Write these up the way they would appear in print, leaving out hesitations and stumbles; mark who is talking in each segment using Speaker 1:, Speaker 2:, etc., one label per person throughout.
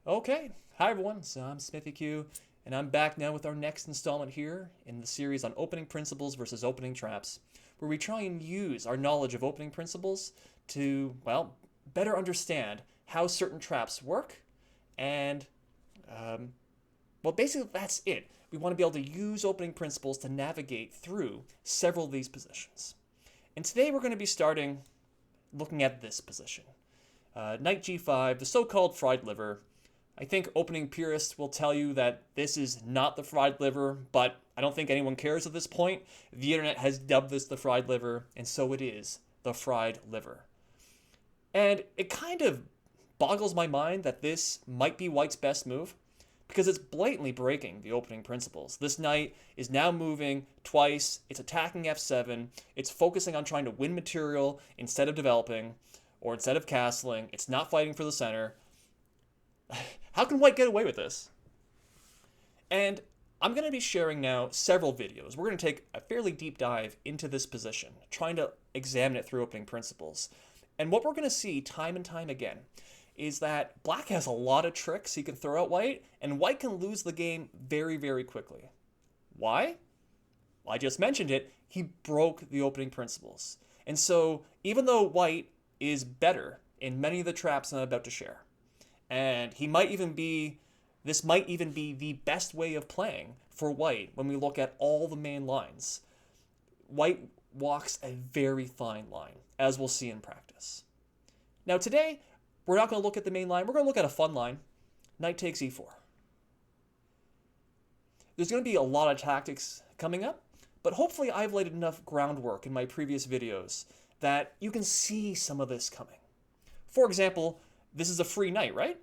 Speaker 1: Okay, hi everyone, so I'm Smithy and I'm back now with our next installment here in the series on opening principles versus opening traps, where we try and use our knowledge of opening principles to, well, better understand how certain traps work, and, um, well, basically that's it. We want to be able to use opening principles to navigate through several of these positions. And today we're going to be starting looking at this position. Knight g5, the so-called fried liver. I think opening purists will tell you that this is not the fried liver, but I don't think anyone cares at this point. The internet has dubbed this the fried liver, and so it is the fried liver. And it kind of boggles my mind that this might be White's best move, because it's blatantly breaking the opening principles. This knight is now moving twice, it's attacking f7, it's focusing on trying to win material instead of developing, or instead of castling, it's not fighting for the center. How can White get away with this? And I'm going to be sharing now several videos. We're going to take a fairly deep dive into this position, trying to examine it through opening principles. And what we're going to see time and time again is that Black has a lot of tricks he can throw at White, and White can lose the game very, very quickly. Why? Well, I just mentioned it. He broke the opening principles. And so, even though White is better in many of the traps I'm about to share, and this might even be the best way of playing for White when we look at all the main lines. White walks a very fine line, as we'll see in practice. Now today, we're not going to look at the main line, we're going to look at a fun line. Knight takes e4. There's going to be a lot of tactics coming up, but hopefully I've laid enough groundwork in my previous videos that you can see some of this coming. For example, this is a free knight, right?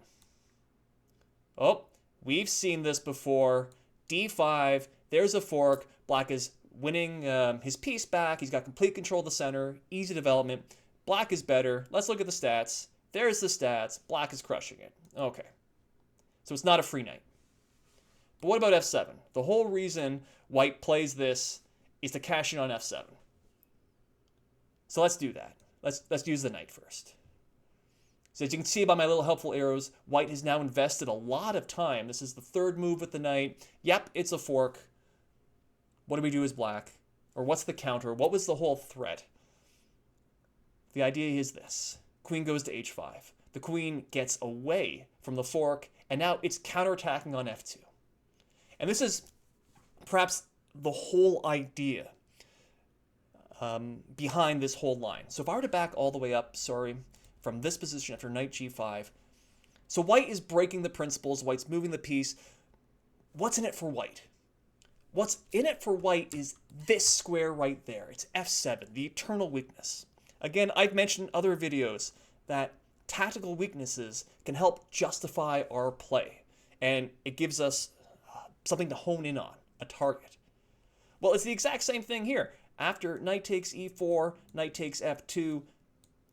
Speaker 1: Oh, we've seen this before. d5, there's a fork. Black is winning his piece back. He's got complete control of the center. Easy development. Black is better. Let's look at the stats. There's the stats. Black is crushing it. Okay. So it's not a free knight. But what about f7? The whole reason White plays this is to cash in on f7. So let's do that. Let's use the knight first. So as you can see by my little helpful arrows, White has now invested a lot of time. This is the third move with the knight. Yep, it's a fork. What do we do as Black? Or what's the counter? What was the whole threat? The idea is this. Queen goes to h5. The queen gets away from the fork, and now it's counterattacking on f2. And this is perhaps the whole idea behind this whole line. So if I were to back all the way up, from this position after knight g5, so White is breaking the principles, White's moving the piece. What's in it for White? What's in it for White is this square right there. It's f7, the eternal weakness. Again, I've mentioned in other videos that tactical weaknesses can help justify our play, and it gives us something to hone in on, a target. Well, it's the exact same thing here. After knight takes e4, knight takes f2,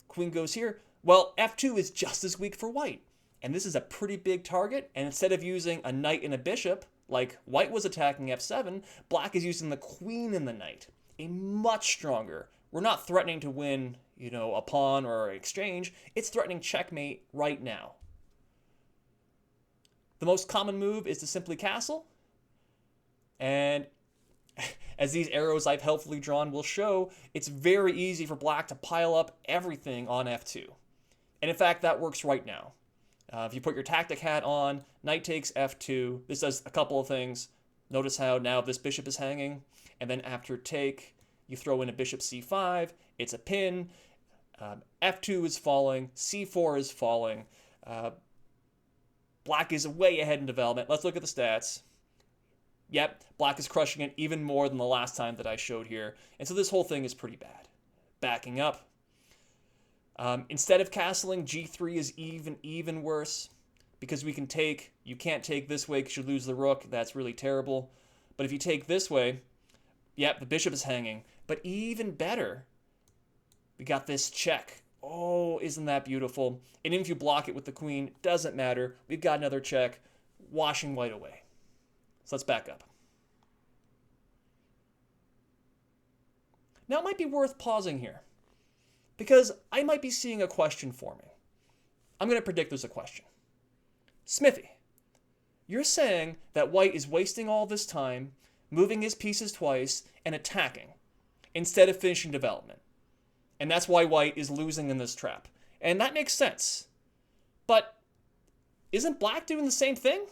Speaker 1: queen goes here. Well, f2 is just as weak for White, and this is a pretty big target, and instead of using a knight and a bishop, like White was attacking f7, Black is using the queen and the knight. A much stronger. We're not threatening to win, a pawn or an exchange. It's threatening checkmate right now. The most common move is to simply castle, and as these arrows I've helpfully drawn will show, it's very easy for Black to pile up everything on f2. And in fact, that works right now. If you put your tactic hat on, knight takes f2. This does a couple of things. Notice how now this bishop is hanging. And then after take, you throw in a bishop c5. It's a pin. f2 is falling. c4 is falling. Black is way ahead in development. Let's look at the stats. Yep, Black is crushing it even more than the last time that I showed here. And so this whole thing is pretty bad. Backing up. Instead of castling, g3 is even worse. Because we can take, you can't take this way because you lose the rook. That's really terrible. But if you take this way, yep, the bishop is hanging. But even better, we got this check. Oh, isn't that beautiful? And if you block it with the queen, doesn't matter. We've got another check, washing White away. So let's back up. Now it might be worth pausing here, because I might be seeing a question forming. I'm going to predict there's a question. Smithy, you're saying that white is wasting all this time, moving his pieces twice, and attacking, instead of finishing development. And that's why white is losing in this trap. And that makes sense. But isn't black doing the same thing?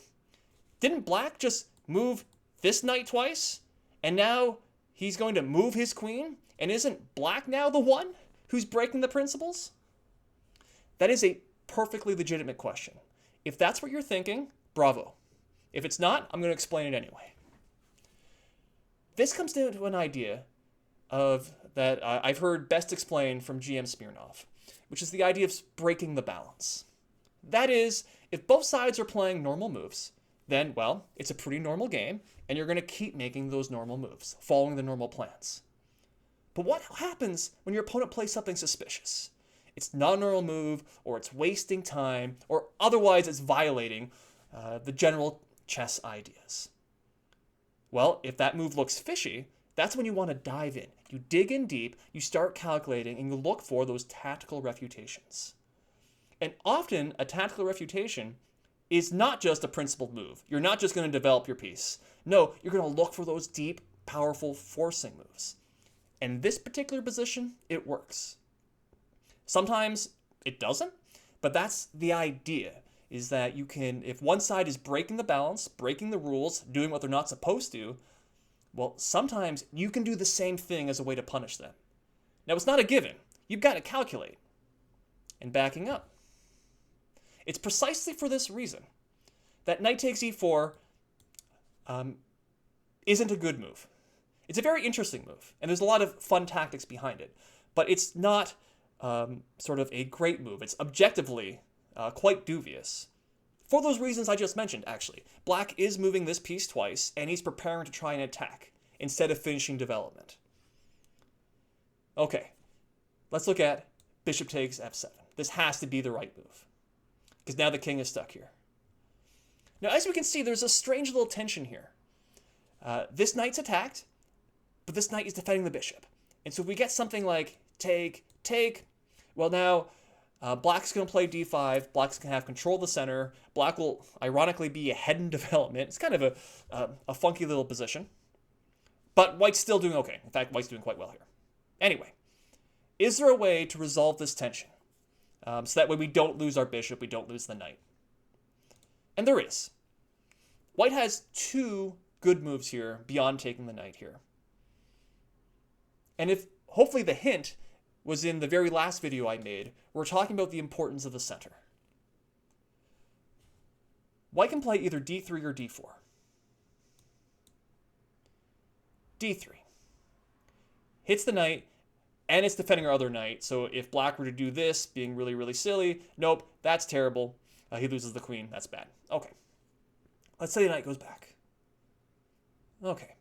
Speaker 1: Didn't black just move this knight twice? And now he's going to move his queen? And isn't black now the one who's breaking the principles? That is a perfectly legitimate question. If that's what you're thinking, bravo. If it's not, I'm going to explain it anyway. This comes down to an idea that I've heard best explained from GM Smirnov, which is the idea of breaking the balance. That is, if both sides are playing normal moves, then, well, it's a pretty normal game, and you're going to keep making those normal moves, following the normal plans. But what happens when your opponent plays something suspicious? It's not a normal move, or it's wasting time, or otherwise it's violating the general chess ideas. Well, if that move looks fishy, that's when you want to dive in. You dig in deep, you start calculating, and you look for those tactical refutations. And often, a tactical refutation is not just a principled move. You're not just going to develop your piece. No, you're going to look for those deep, powerful forcing moves. And in this particular position, it works. Sometimes it doesn't, but that's the idea, is that you can, if one side is breaking the balance, breaking the rules, doing what they're not supposed to, well, sometimes you can do the same thing as a way to punish them. Now, it's not a given. You've got to calculate. And backing up. It's precisely for this reason that knight takes e4 isn't a good move. It's a very interesting move, and there's a lot of fun tactics behind it, but it's not sort of a great move. It's objectively quite dubious. For those reasons I just mentioned, actually. Black is moving this piece twice, and he's preparing to try and attack instead of finishing development. Okay, let's look at bishop takes f7. This has to be the right move, because now the king is stuck here. Now, as we can see, there's a strange little tension here. This knight's attacked, but this knight is defending the bishop. And so if we get something like take, take, well now, black's going to play d5, black's going to have control of the center, black will ironically be ahead in development. It's kind of a funky little position. But white's still doing okay. In fact, white's doing quite well here. Anyway, is there a way to resolve this tension? So that way we don't lose our bishop, we don't lose the knight. And there is. White has two good moves here beyond taking the knight here. And if hopefully the hint was in the very last video I made, we're talking about the importance of the center. White can play either d3 or d4. d3. Hits the knight, and it's defending our other knight, so if black were to do this, being really, really silly, nope, that's terrible. He loses the queen, that's bad. Okay. Let's say the knight goes back. Okay.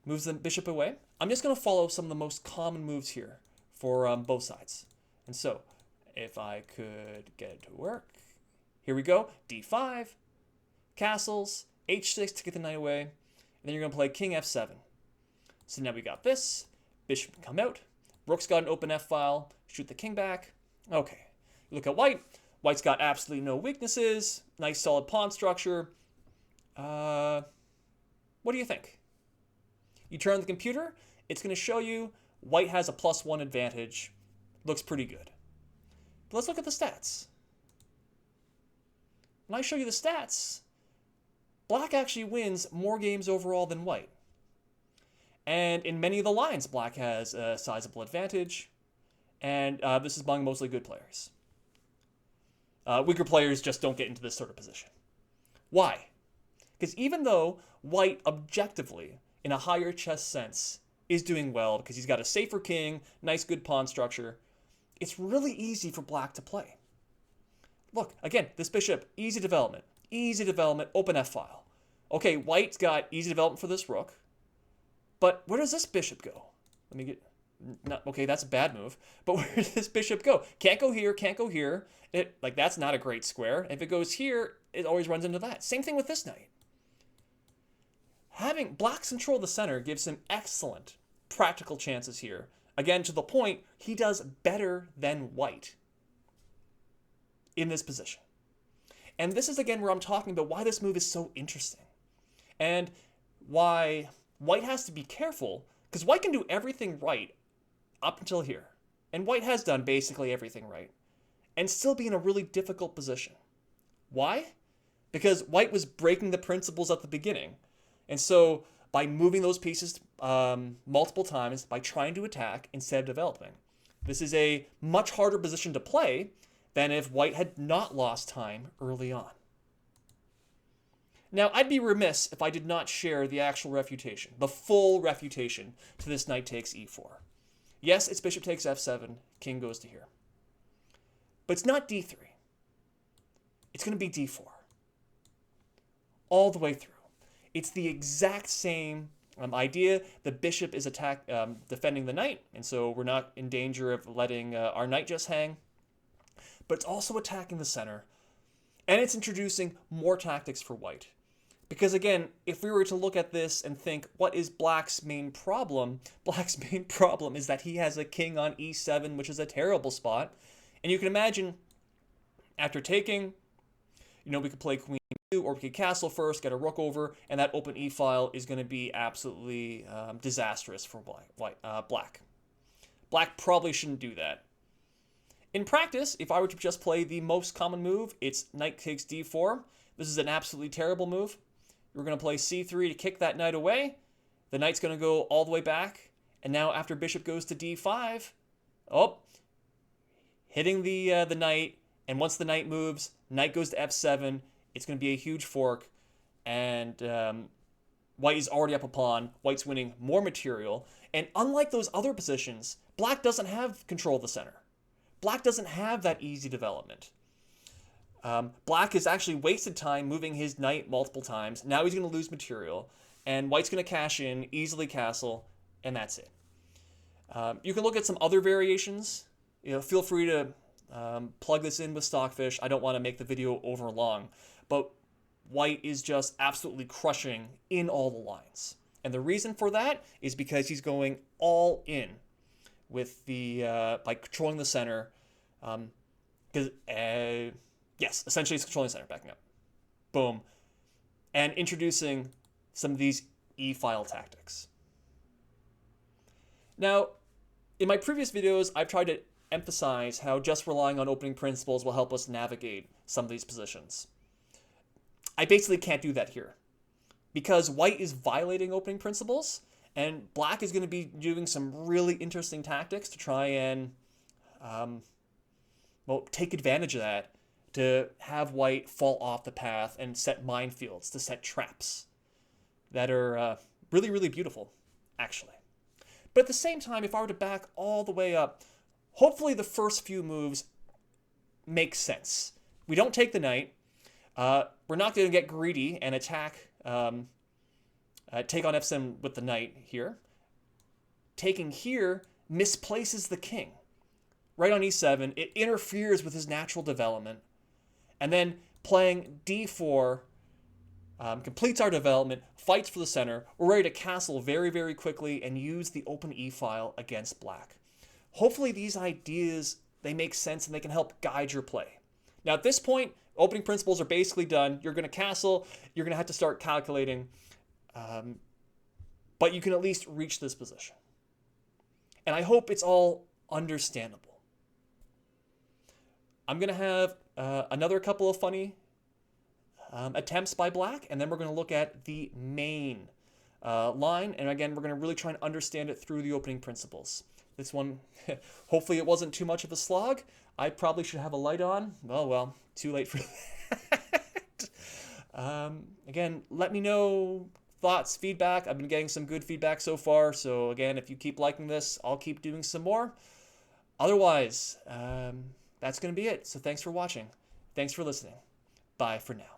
Speaker 1: Moves the bishop away. I'm just going to follow some of the most common moves here for both sides. And so, if I could get it to work. Here we go. d5, castles, h6 to get the knight away, and then you're going to play king f7. So now we got this. Bishop can come out. Rook's got an open f-file. Shoot the king back. Okay. Look at white. White's got absolutely no weaknesses. Nice solid pawn structure. What do you think? You turn on the computer, it's going to show you white has a +1 advantage. Looks pretty good. But let's look at the stats. When I show you the stats, black actually wins more games overall than white. And in many of the lines, black has a sizable advantage. And this is among mostly good players. Weaker players just don't get into this sort of position. Why? Because even though white objectively, in a higher chess sense, is doing well because he's got a safer king, nice good pawn structure, it's really easy for black to play. Look, again, this bishop, easy development, open f-file. Okay, white's got easy development for this rook, but where does this bishop go? Let me get... okay, that's a bad move, but where does this bishop go? Can't go here, can't go here. That's not a great square. If it goes here, it always runs into that. Same thing with this knight. Having black's control of the center gives him excellent practical chances here. Again, to the point, he does better than white. in this position. And this is again where I'm talking about why this move is so interesting. And why white has to be careful, because white can do everything right up until here. And white has done basically everything right. And still be in a really difficult position. Why? Because white was breaking the principles at the beginning. And so by moving those pieces multiple times, by trying to attack instead of developing, this is a much harder position to play than if white had not lost time early on. Now, I'd be remiss if I did not share the actual refutation, the full refutation to this knight takes e4. Yes, it's bishop takes f7, king goes to here. But it's not d3. It's going to be d4. All the way through. It's the exact same idea. The bishop is defending the knight, and so we're not in danger of letting our knight just hang. But it's also attacking the center, and it's introducing more tactics for white. Because again, if we were to look at this and think, what is black's main problem? Black's main problem is that he has a king on e7, which is a terrible spot. And you can imagine, after taking, we could play queen 2, or we could castle first, get a rook over, and that open e-file is going to be absolutely disastrous for black. Black probably shouldn't do that. In practice, if I were to just play the most common move, it's knight takes d4. This is an absolutely terrible move. We're going to play c3 to kick that knight away. The knight's going to go all the way back. And now after bishop goes to d5, hitting the knight. And once the knight moves, knight goes to f7. It's going to be a huge fork. And white is already up a pawn. White's winning more material. And unlike those other positions, black doesn't have control of the center. Black doesn't have that easy development. Black has actually wasted time moving his knight multiple times. Now he's going to lose material. And white's going to cash in, easily castle, and that's it. You can look at some other variations. Feel free to plug this in with Stockfish. I don't want to make the video over long. But white is just absolutely crushing in all the lines. And the reason for that is because he's going all in with by controlling the center. Yes, essentially it's controlling the center, backing up. Boom. And introducing some of these e-file tactics. Now, in my previous videos, I've tried to emphasize how just relying on opening principles will help us navigate some of these positions. I basically can't do that here, because white is violating opening principles, and black is going to be doing some really interesting tactics to try and take advantage of that, to have white fall off the path and set minefields, to set traps that are really, really beautiful, actually. But at the same time, if I were to back all the way up, hopefully the first few moves make sense. We don't take the knight. We're not going to get greedy and attack, take on f7 with the knight here. Taking here misplaces the king. Right on e7, it interferes with his natural development. And then playing d4 completes our development, fights for the center. We're ready to castle very, very quickly and use the open e-file against black. Hopefully these ideas, they make sense and they can help guide your play. Now at this point, opening principles are basically done. You're going to castle. You're going to have to start calculating. But you can at least reach this position. And I hope it's all understandable. I'm going to have another couple of funny attempts by black, and then we're going to look at the main line. And again, we're going to really try and understand it through the opening principles. This one, hopefully it wasn't too much of a slog. I probably should have a light on. Oh, well, too late for that. Again, let me know thoughts, feedback. I've been getting some good feedback so far. So again, if you keep liking this, I'll keep doing some more. Otherwise, that's going to be it. So thanks for watching. Thanks for listening. Bye for now.